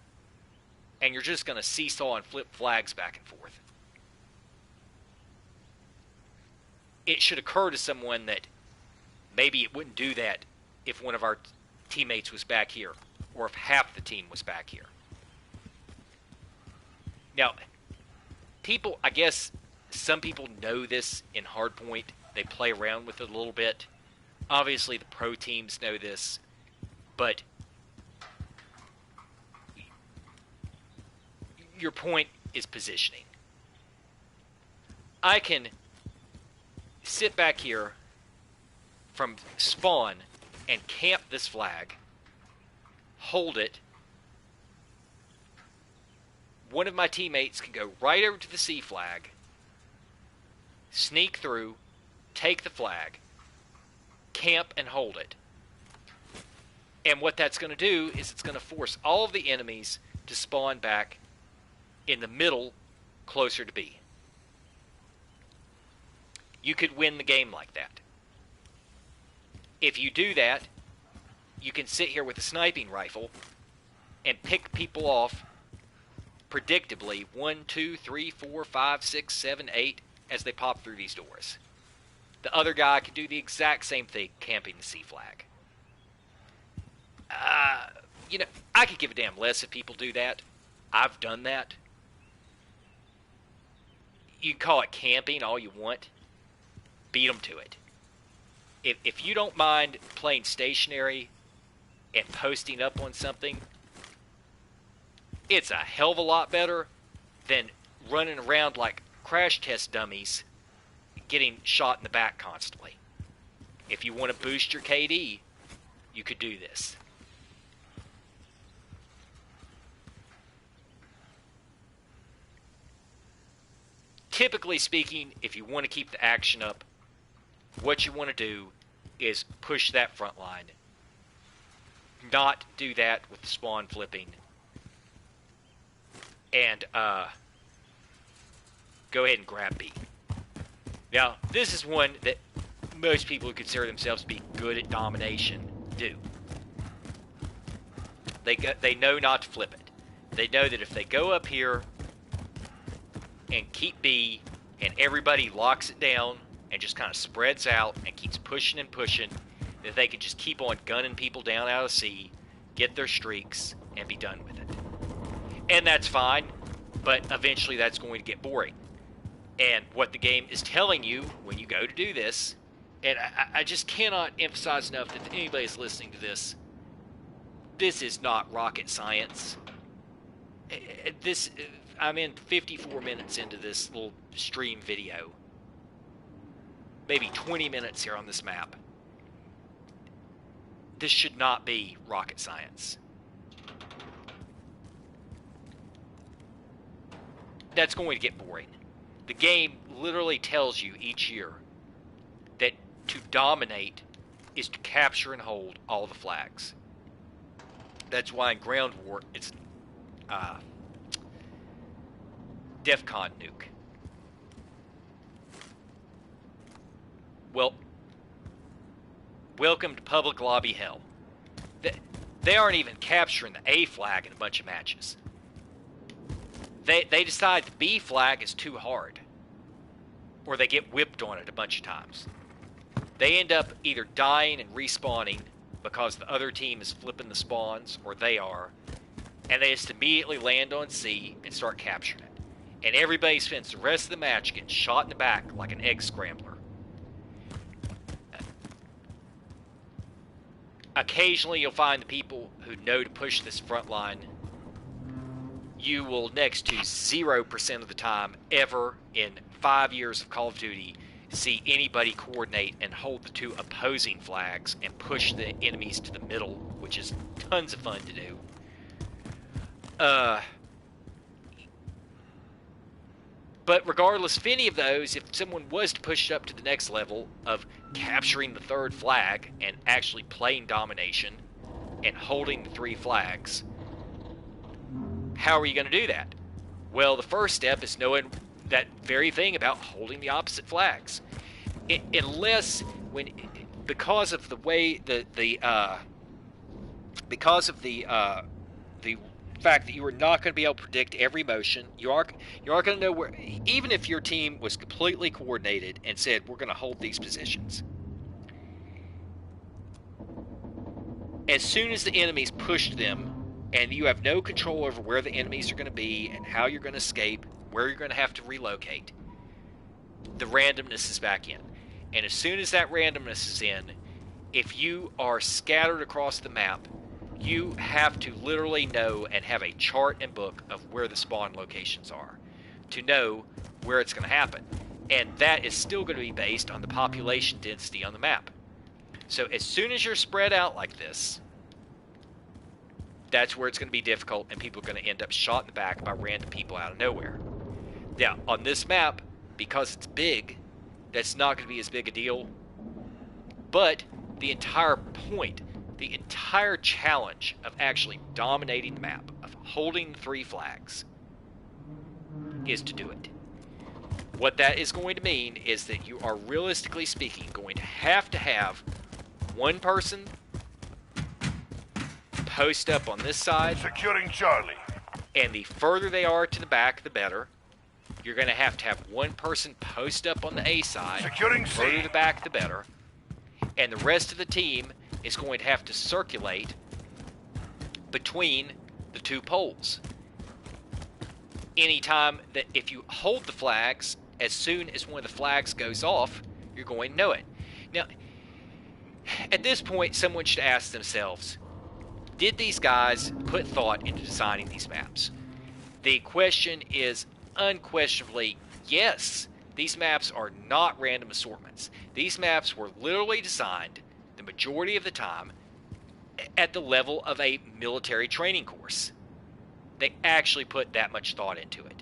And you're just going to seesaw and flip flags back and forth. It should occur to someone that maybe it wouldn't do that if one of our teammates was back here, or if half the team was back here. Now, people, I guess some people know this in Hardpoint. They play around with it a little bit. Obviously, the pro teams know this, but your point is positioning. I can sit back here from spawn and camp this flag, hold it. One of my teammates can go right over to the C flag, sneak through, take the flag, camp and hold it. And what that's going to do is it's going to force all of the enemies to spawn back in the middle, closer to B. You could win the game like that. If you do that, you can sit here with a sniping rifle and pick people off predictably 1, 2, 3, 4, 5, 6, 7, 8 as they pop through these doors. The other guy could do the exact same thing, camping the C flag. You know, I could give a damn less if people do that. I've done that. You can call it camping all you want. Beat them to it. If you don't mind playing stationary and posting up on something, it's a hell of a lot better than running around like crash test dummies getting shot in the back constantly. If you want to boost your KD, you could do this. Typically speaking, if you want to keep the action up, what you want to do is push that front line. Not do that with the spawn flipping. And go ahead and grab B. Now, this is one that most people who consider themselves to be good at domination do. They know not to flip it. They know that if they go up here and keep B and everybody locks it down and just kind of spreads out and keeps pushing and pushing, that they can just keep on gunning people down out of C, get their streaks, and be done with it. And that's fine, but eventually that's going to get boring. And what the game is telling you when you go to do this, and I just cannot emphasize enough that if anybody's listening to this, this is not rocket science. I'm in 54 minutes into this little stream video. Maybe 20 minutes here on this map. This should not be rocket science. That's going to get boring. The game literally tells you each year that to dominate is to capture and hold all the flags. That's why in Ground War it's DEFCON nuke. Well, welcome to public lobby hell. They aren't even capturing the A flag in a bunch of matches. They decide the B flag is too hard. or they get whipped on it a bunch of times. They end up either dying and respawning because the other team is flipping the spawns, or they are, and they just immediately land on C and start capturing it. And everybody spends the rest of the match getting shot in the back like an egg scrambler. Occasionally you'll find the people who know to push this front line. You will next to 0% of the time ever in 5 years of Call of Duty see anybody coordinate and hold the two opposing flags and push the enemies to the middle, which is tons of fun to do. But regardless of any of those, if someone was to push it up to the next level of capturing the third flag and actually playing domination and holding the 3 flags, how are you going to do that? Well, the first step is knowing that very thing about holding the opposite flags. Because of the way the fact that you are not going to be able to predict every motion, you aren't going to know where. Even if your team was completely coordinated and said we're going to hold these positions, as soon as the enemies pushed them, and you have no control over where the enemies are going to be and how you're going to escape, where you're going to have to relocate, the randomness is back in. And as soon as that randomness is in, if you are scattered across the map, you have to literally know and have a chart and book of where the spawn locations are to know where it's going to happen. And that is still going to be based on the population density on the map. So as soon as you're spread out like this, that's where it's going to be difficult, and people are going to end up shot in the back by random people out of nowhere. Now, on this map, because it's big, that's not going to be as big a deal. But the entire point, the entire challenge of actually dominating the map, of holding 3 flags, is to do it. What that is going to mean is that you are, realistically speaking, going to have one person post up on this side. Securing Charlie. And the further they are to the back, the better. You're going to have one person post up on the A side. Securing The further C. the back, the better. And the rest of the team is going to have to circulate between the 2 poles. Anytime that if you hold the flags, as soon as one of the flags goes off, you're going to know it. Now, at this point, someone should ask themselves, did these guys put thought into designing these maps? The question is unquestionably yes. These maps are not random assortments. These maps were literally designed, the majority of the time, at the level of a military training course. They actually put that much thought into it.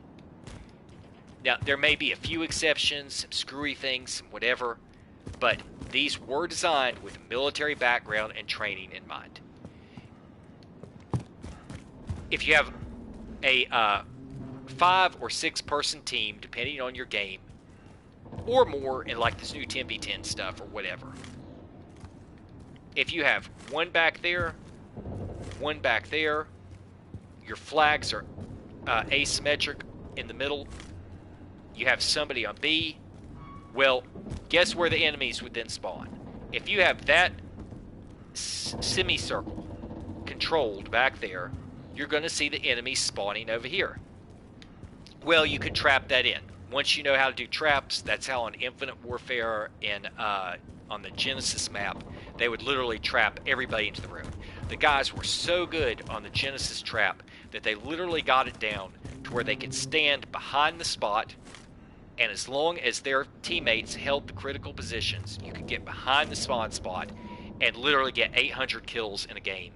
Now, there may be a few exceptions, some screwy things, some whatever, but these were designed with military background and training in mind. If you have a 5 or 6 person team, depending on your game, or more in like this new 10v10 stuff or whatever, if you have one back there, your flags are asymmetric in the middle, you have somebody on B, well, guess where the enemies would then spawn? If you have that semicircle controlled back there, you're going to see the enemies spawning over here. Well, you could trap that in. Once you know how to do traps, that's how on Infinite Warfare and on the Genesis map, they would literally trap everybody into the room. The guys were so good on the Genesis trap that they literally got it down to where they could stand behind the spot, and as long as their teammates held the critical positions, you could get behind the spawn spot and literally get 800 kills in a game,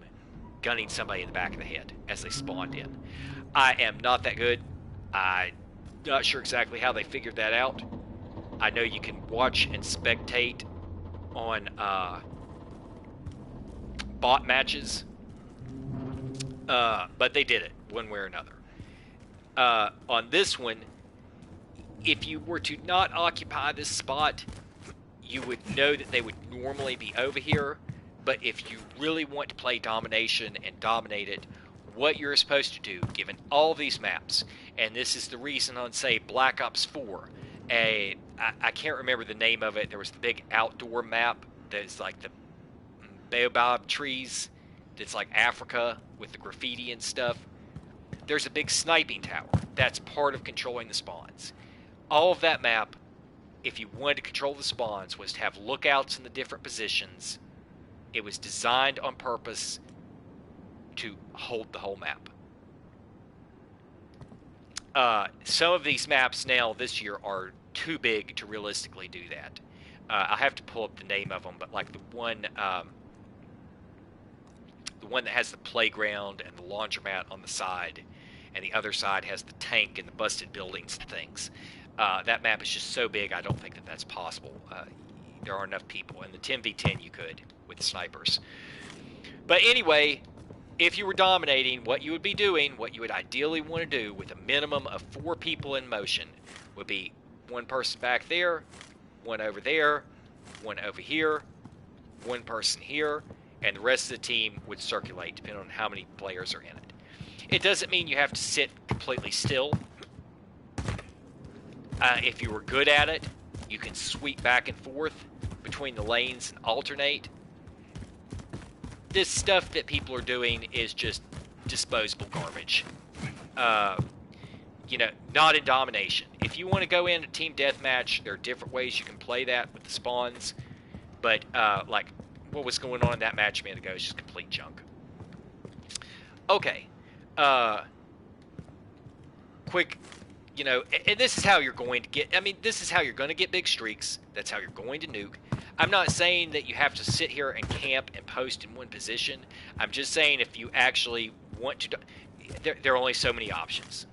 gunning somebody in the back of the head as they spawned in. I am not that good. I'm not sure exactly how they figured that out. I know you can watch and spectate on bot matches, but they did it one way or another. On this one, if you were to not occupy this spot, you would know that they would normally be over here. But if you really want to play domination and dominate it, what you're supposed to do, given all these maps, and this is the reason on, say, Black Ops 4, I can't remember the name of it. There was the big outdoor map that's like the baobab trees. It's like Africa with the graffiti and stuff. There's a big sniping tower. That's part of controlling the spawns. All of that map, if you wanted to control the spawns, was to have lookouts in the different positions. It was designed on purpose to hold the whole map. Some of these maps now this year are too big to realistically do that. I'll have to pull up the name of them, but like the one that has the playground and the laundromat on the side, and the other side has the tank and the busted buildings and things. That map is just so big, I don't think that that's possible. There aren't enough people. In the 10v10, you could with snipers. But anyway, if you were dominating, what you would be doing, what you would ideally want to do with a minimum of 4 people in motion would be one person back there, one over there, one over here, one person here, and the rest of the team would circulate depending on how many players are in it. It doesn't mean you have to sit completely still. If you were good at it, you can sweep back and forth between the lanes and alternate. This stuff that people are doing is just disposable garbage. You know, not in domination. If you want to go in a team deathmatch, there are different ways you can play that with the spawns. But, like, what was going on in that match a minute ago is just complete junk. Okay. Quick, you know, and this is how you're going to get, I mean, this is how you're going to get big streaks. That's how you're going to nuke. I'm not saying that you have to sit here and camp and post in one position. I'm just saying if you actually want to, there are only so many options.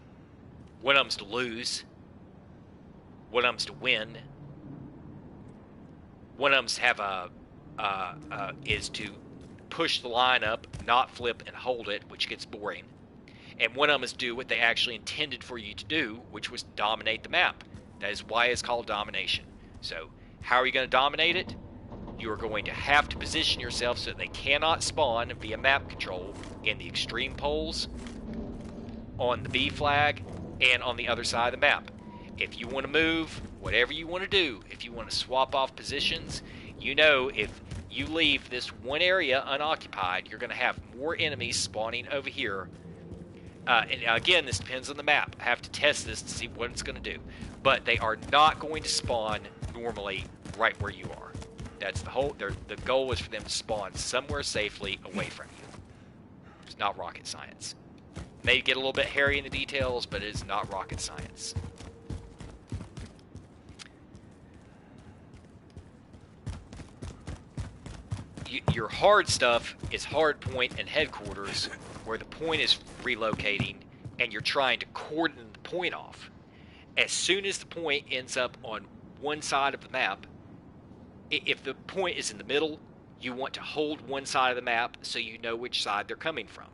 One of them's to lose. One of them's to win. One of them's have is to push the line up, not flip and hold it, which gets boring. And one of them is do what they actually intended for you to do, which was dominate the map. That is why it's called domination. So, how are you going to dominate it? You are going to have to position yourself so that they cannot spawn via map control in the extreme poles, on the B flag, and on the other side of the map. If you want to move, whatever you want to do, if you want to swap off positions, you know if you leave this one area unoccupied, you're going to have more enemies spawning over here. And again, this depends on the map. I have to test this to see what it's going to do. But they are not going to spawn normally right where you are. That's the whole. The goal is for them to spawn somewhere safely away from you. It's not rocket science. May get a little bit hairy in the details, but it is not rocket science. Your hard stuff is hard point and headquarters, where the point is relocating and you're trying to cordon the point off. As soon as the point ends up on one side of the map, if the point is in the middle, you want to hold one side of the map so you know which side they're coming from.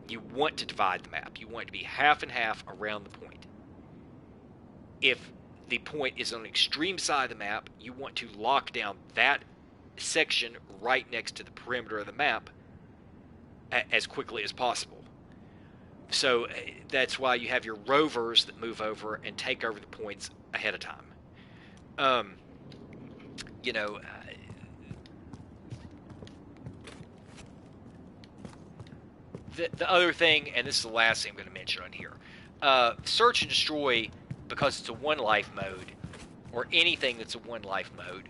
You want to divide the map. You want it to be half and half around the point. If the point is on the extreme side of the map, you want to lock down that section right next to the perimeter of the map as quickly as possible. So that's why you have your rovers that move over and take over the points ahead of time. You know, the other thing, and this is the last thing I'm going to mention on here, search and destroy, because it's a one life mode, or anything that's a one life mode,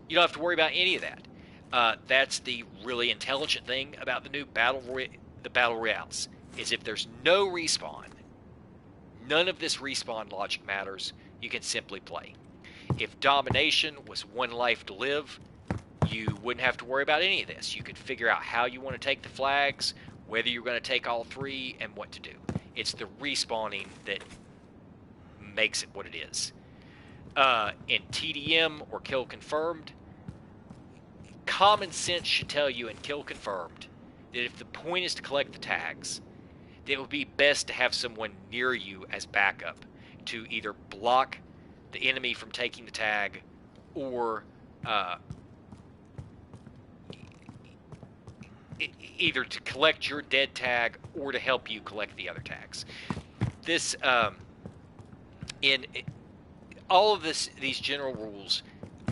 you don't have to worry about any of that. That's the really intelligent thing about the new battle royales, is if there's no respawn, none of this respawn logic matters. You can simply play. If domination was one life to live, you wouldn't have to worry about any of this. You could figure out how you want to take the flags, whether you're going to take all three, and what to do. It's the respawning that makes it what it is. In TDM or Kill Confirmed, common sense should tell you in Kill Confirmed that if the point is to collect the tags, that it would be best to have someone near you as backup to either block the enemy from taking the tag, or either to collect your dead tag or to help you collect the other tags. This all of these general rules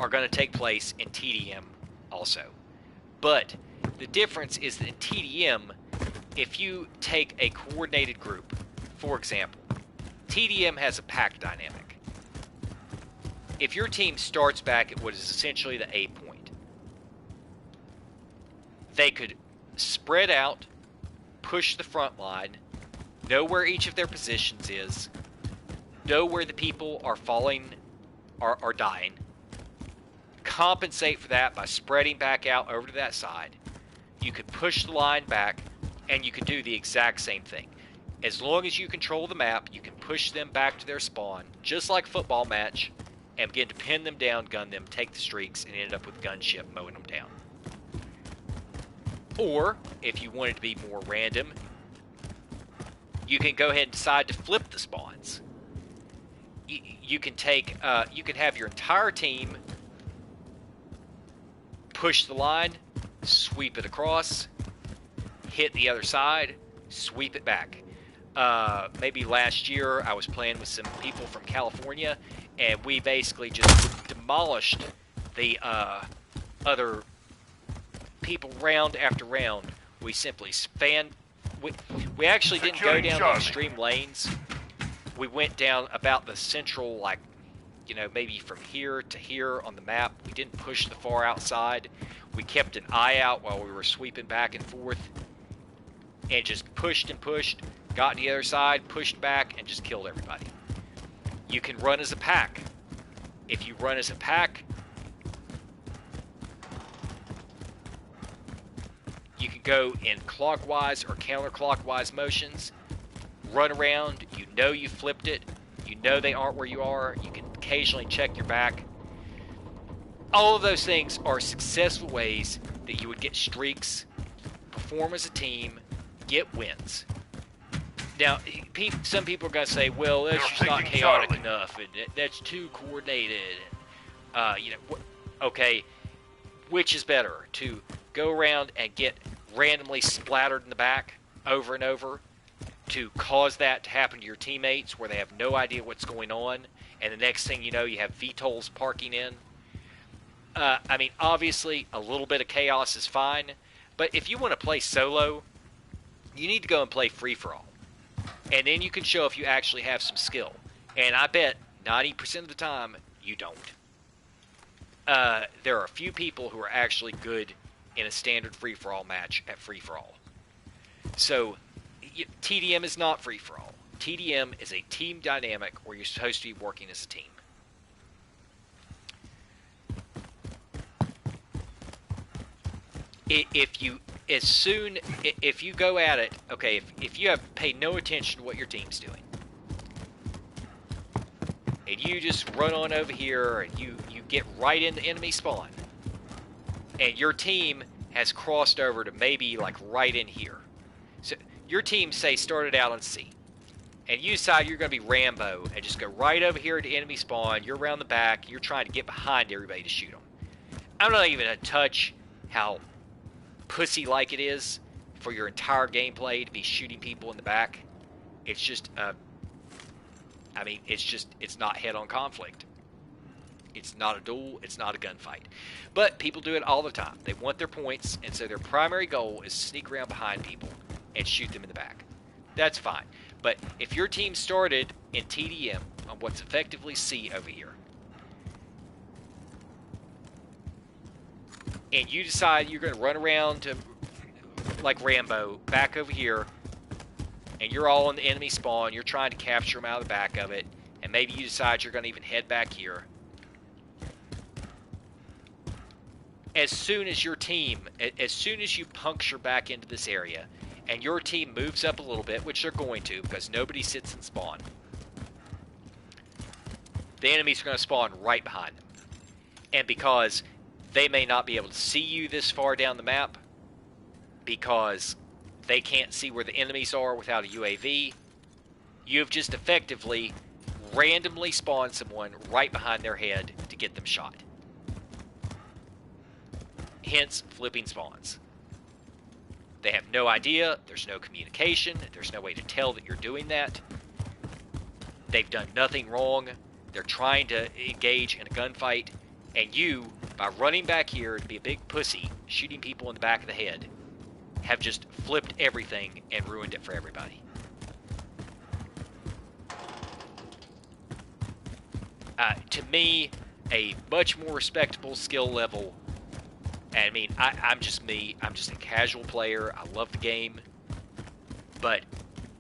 are going to take place in TDM also. But the difference is that in TDM, if you take a coordinated group, for example, TDM has a pack dynamic. If your team starts back at what is essentially the A point, they could spread out, push the front line, know where each of their positions is, know where the people are falling, are dying, compensate for that by spreading back out over to that side. You could push the line back, and you could do the exact same thing. As long as you control the map, you can push them back to their spawn, just like a football match, and begin to pin them down, gun them, take the streaks, and end up with gunship mowing them down. Or, if you wanted to be more random, you can go ahead and decide to flip the spawns. You can take, you can have your entire team push the line, sweep it across, hit the other side, sweep it back. Maybe last year I was playing with some people from California, and we basically just demolished the other people round after round. We simply we actually didn't go down the extreme lanes. We went down about the central, like, you know, maybe from here to here on the map. We didn't push the far outside. We kept an eye out while we were sweeping back and forth, and just pushed and pushed, got to the other side, pushed back, and just killed everybody. You can run as a pack. If you run as a pack, you can go in clockwise or counterclockwise motions, run around, you know you flipped it, you know they aren't where you are, you can occasionally check your back. All of those things are successful ways that you would get streaks, perform as a team, get wins. Now, some people are going to say, well, that's just not chaotic enough, and that's too coordinated. You know, okay, which is better, to go around and get randomly splattered in the back over and over, to cause that to happen to your teammates where they have no idea what's going on, and the next thing you know, you have VTOLs parking in? I mean, obviously, a little bit of chaos is fine, but if you want to play solo, you need to go and play free-for-all. And then you can show if you actually have some skill. And I bet 90% of the time, you don't. There are a few people who are actually good in a standard free-for-all match at free-for-all. So, TDM is not free-for-all. TDM is a team dynamic where you're supposed to be working as a team. If you go at it, okay, if you have paid no attention to what your team's doing, and you just run on over here and you get right in the enemy spawn, and your team has crossed over to maybe like right in here. So your team, say, started out on C, and you decide you're going to be Rambo and just go right over here to enemy spawn. You're around the back. You're trying to get behind everybody to shoot them. I'm not even going to touch how pussy-like it is for your entire gameplay to be shooting people in the back. It's just, I mean, it's not head-on conflict. It's not a duel. It's not a gunfight. But people do it all the time. They want their points, and so their primary goal is to sneak around behind people and shoot them in the back. That's fine. But if your team started in TDM on what's effectively C over here, and you decide you're going to run around to, like Rambo, back over here, and you're all in the enemy spawn, you're trying to capture them out of the back of it, and maybe you decide you're going to even head back here. As soon as your team, as soon as you puncture back into this area, and your team moves up a little bit, which they're going to, because nobody sits in spawn, the enemies are going to spawn right behind them. And because they may not be able to see you this far down the map, because they can't see where the enemies are without a UAV, you've just effectively randomly spawned someone right behind their head to get them shot. Hence, flipping spawns. They have no idea, there's no communication, there's no way to tell that you're doing that. They've done nothing wrong. They're trying to engage in a gunfight, and you, by running back here to be a big pussy, shooting people in the back of the head, have just flipped everything and ruined it for everybody. To me, a much more respectable skill level. And I mean, I'm just me. I'm just a casual player. I love the game. But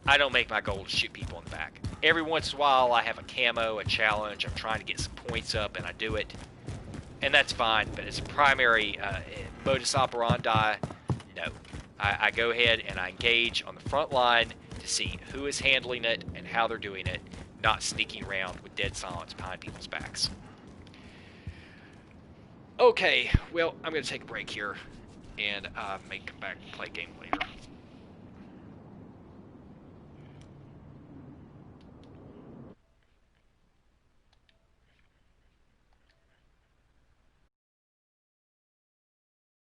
I don't make my goal to shoot people in the back. Every once in a while, I have a camo, a challenge. I'm trying to get some points up, and I do it. And that's fine. But as a primary modus operandi, no. I go ahead and I engage on the front line to see who is handling it and how they're doing it, not sneaking around with dead silence behind people's backs. Okay, well, I'm going to take a break here, and may come back and play a game later.